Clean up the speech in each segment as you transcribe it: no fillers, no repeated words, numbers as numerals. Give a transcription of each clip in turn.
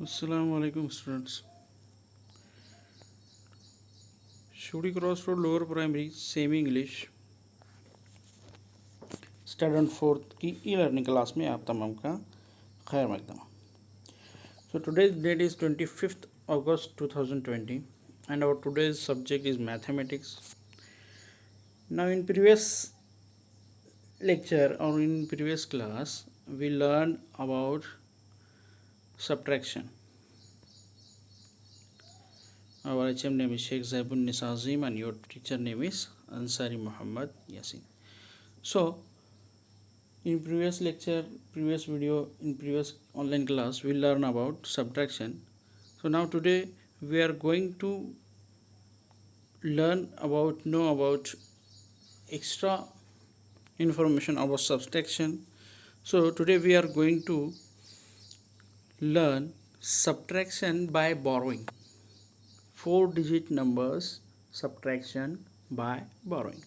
Assalamualaikum students. Shooting Crossroad Lower Primary Semi English standard fourth की e learning class में आप तमाम का खैर मकदम. So today's date is 25th August 2020 and our today's subject is mathematics. Now in previous lecture or in previous class we learned about subtraction. Our HM name is Sheikh Zaibun Nisazim and your teacher name is Ansari Muhammad Yasin. So in previous lecture, previous video, in previous online class we learn about subtraction. So now today we are going to know about extra information about subtraction. So today we are going to learn subtraction by borrowing 4-digit numbers, subtraction by borrowing.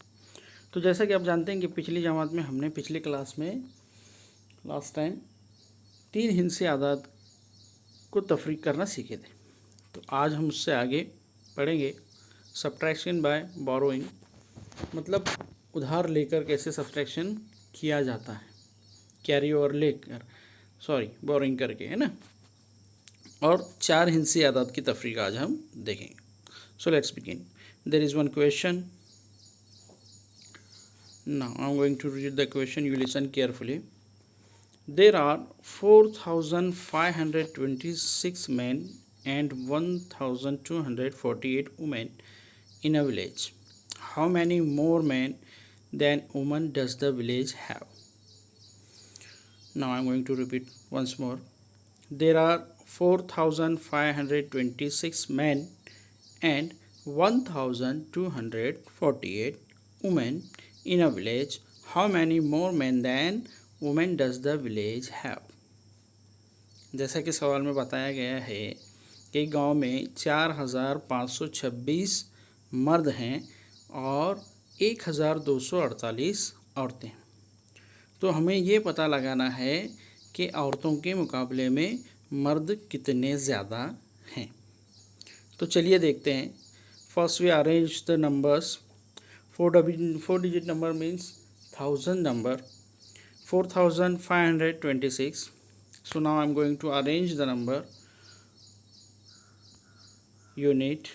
तो जैसा कि आप जानते हैं कि पिछली जमात में हमने पिछली क्लास में लास्ट टाइम 3 हिंसी आदाद को तफरीक करना सीखे थे. तो आज हम उससे आगे पढ़ेंगे सब्ट्रैक्शन बाय बोरोइंग, मतलब उधार लेकर कैसे सब्ट्रैक्शन किया जाता है, कैरी ओवर लेकर बोरोइंग करके, है ना. और 4 हिंसी आदाद की तफरीक आज हम देखेंगे. So let's begin. There is one question. Now I am going to read the question. You listen carefully. There are 4,526 men and 1,248 women in a village. How many more men than women does the village have? Now I am going to repeat once more. There are 4,526 men and 1,248 women in a village. How many more men than women does the village have? जैसा कि सवाल में बताया गया है कि गांव में 4,526 मर्द हैं और 1,248 औरतें. तो हमें ये पता लगाना है कि औरतों के मुकाबले में मर्द कितने ज़्यादा हैं. तो चलिए देखते हैं. First we arrange the numbers. 4-digit number means 1000 number. 4,526. So now I am going to arrange the number unit,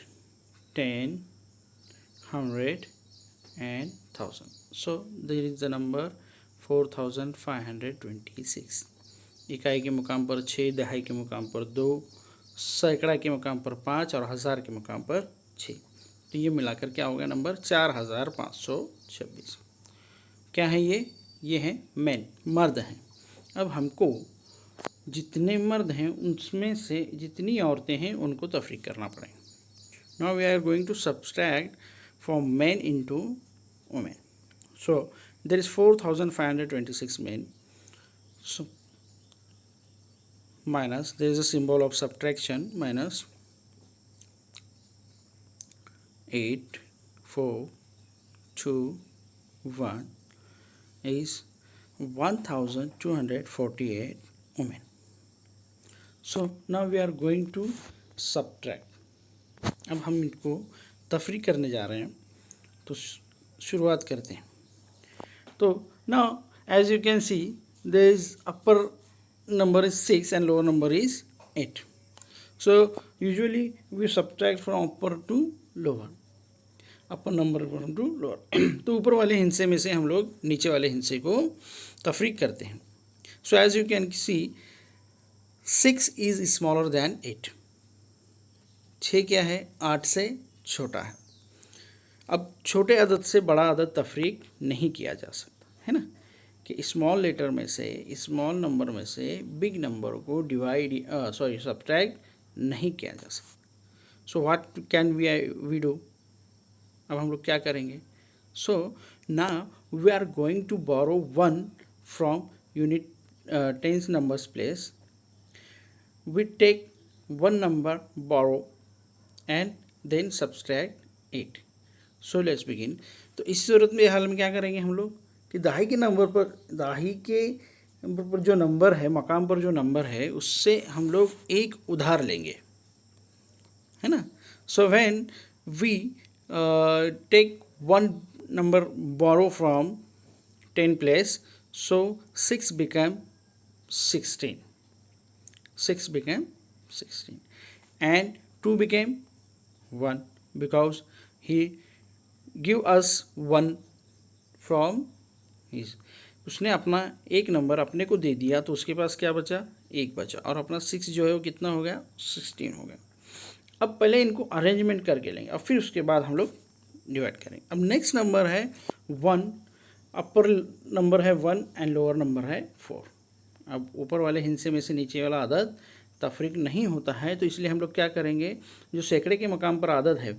10, 100 and 1000. So there is the number 4,526. इकाई के मुकाम पर 6, दहाई के मुकाम पर 2, सैकड़ा के मुकाम पर 5 और हज़ार के मुकाम पर 6. तो ये मिलाकर क्या होगा नंबर 4,526. क्या है ये हैं मैन, मर्द हैं. अब हमको जितने मर्द हैं उनमें से जितनी औरतें हैं उनको तफरीक करना पड़ेगा. Now we are going to subtract from man into women. So there is 4,526 man. So minus, there is a symbol of subtraction, minus 8, 4, 2, 1 is 1,248 women. So now we are going to subtract. अब हम इनको तफरीक करने जा रहे हैं. तो शुरुआत करते हैं. तो now as you can see there is upper number is 6 and lower number is 8. So usually we subtract from upper to lower, upper number from to lower. तो ऊपर वाले हिस्से में से हम लोग नीचे वाले हिस्से को तफरीक करते हैं. So as you can see 6 is smaller than 8. 6 क्या है, 8 से छोटा है. अब छोटे अदद से बड़ा अदद तफरीक नहीं किया जा सकता, है ना, कि स्मॉल लेटर में से, स्मॉल नंबर में से बिग नंबर को सब्ट्रैक्ट नहीं किया जा सकता. So what can we do. अब हम लोग क्या करेंगे. So now we are going to borrow 1 from unit tens numbers place. We take 1 number borrow and then subtract 8. So let's begin. तो इस सूरत में हाल में क्या करेंगे हम लोग कि दाही के नंबर पर, दाही के पर जो नंबर है, मकाम पर जो नंबर है, उससे हम लोग एक उधार लेंगे, है ना। So when we take one number borrow from 10 place, so 6 became 16, 6 became 16, and 2 became 1 because he give us 1 from his, उसने अपना एक नंबर अपने को दे दिया तो उसके पास क्या बचा, एक बचा, और अपना 6 जो है वो कितना हो गया, 16 हो गया। अब पहले इनको अरेंजमेंट करके लेंगे, अब फिर उसके बाद हम लोग डिवाइड करेंगे। अब नेक्स्ट नंबर है 1, अपर नंबर है 1 एंड लोअर नंबर है 4। अब ऊपर वाले हिस्से में से नीचे वाला अदद तफरीक नहीं होता है, तो इसलिए हम लोग क्या करेंगे, जो सैकड़े के मकाम पर अदद है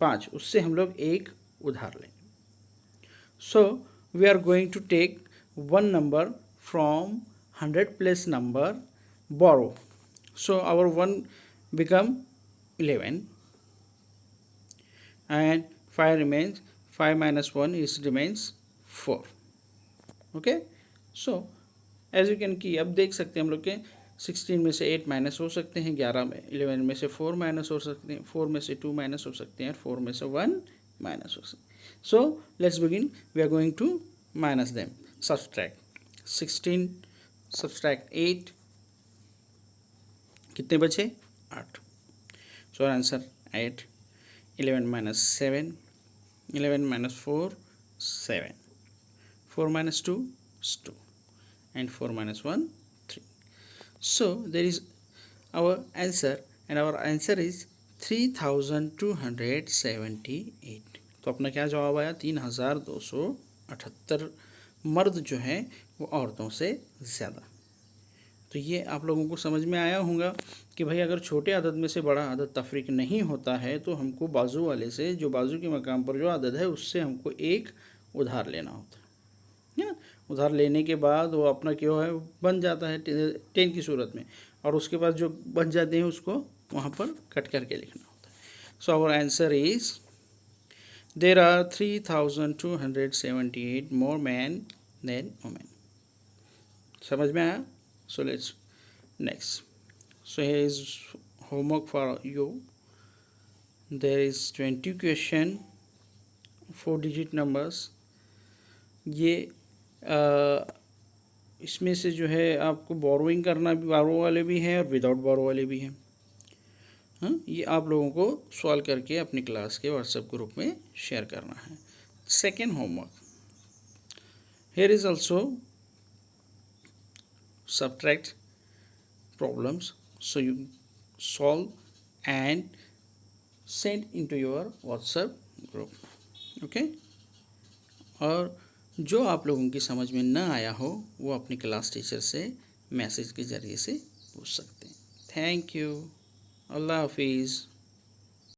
5, उससे हम लोग एक उधार लेंगे। So we are going to take 1 number from 100 place number borrow, so our 1 become 11 and 5 remains, 5 minus 1 is remains 4। Okay, so as you can see, अब देख सकते हैं हम लोग के 16 में से 8 माइनस हो सकते हैं, 11 में 11 में से 4 माइनस हो सकते हैं, 4 में से 2 माइनस हो सकते हैं, 4 में से 1 माइनस हो सकते हैं। So let's begin, we are going to minus them, subtract 16 subtract 8, कितने बचे, 8। So answer 8। 11 minus 7, 11 minus 4 7, 4 minus 2 is 2, and 4 minus 1 3। So there is our answer, and our answer is 3278। तो अपना क्या जवाब आया, 3278 मर्द जो हैं वो औरतों से ज़्यादा। तो ये आप लोगों को समझ में आया होगा कि भाई अगर छोटे अदद में से बड़ा अदद तफरीक नहीं होता है तो हमको बाजू वाले से, जो बाजू के मकाम पर जो अदद है उससे हमको एक उधार लेना होता है ना। उधार लेने के बाद वो अपना क्यों है बन जाता है 10 की सूरत में, और उसके बाद जो बन जाते हैं उसको वहाँ पर कट करके लिखना होता है। So our answer is there are 3278 more man than women. समझ में आया? So let's next. So here is homework for you. There is 20 question, 4-digit numbers. ये इसमें से जो है आपको बोरोइंग करना भी, बोरो वाले भी हैं और विदाउट बोरो वाले भी हैं। हाँ, ये आप लोगों को सॉल्व करके अपनी क्लास के व्हाट्सएप ग्रुप में शेयर करना है। Second homework, here is also subtract problems, so you solve and send into your WhatsApp group, okay। और जो आप लोगों की समझ में ना आया हो वो अपनी क्लास टीचर से मैसेज के ज़रिए से पूछ सकते हैं। थैंक यू, अल्लाह हाफिज़।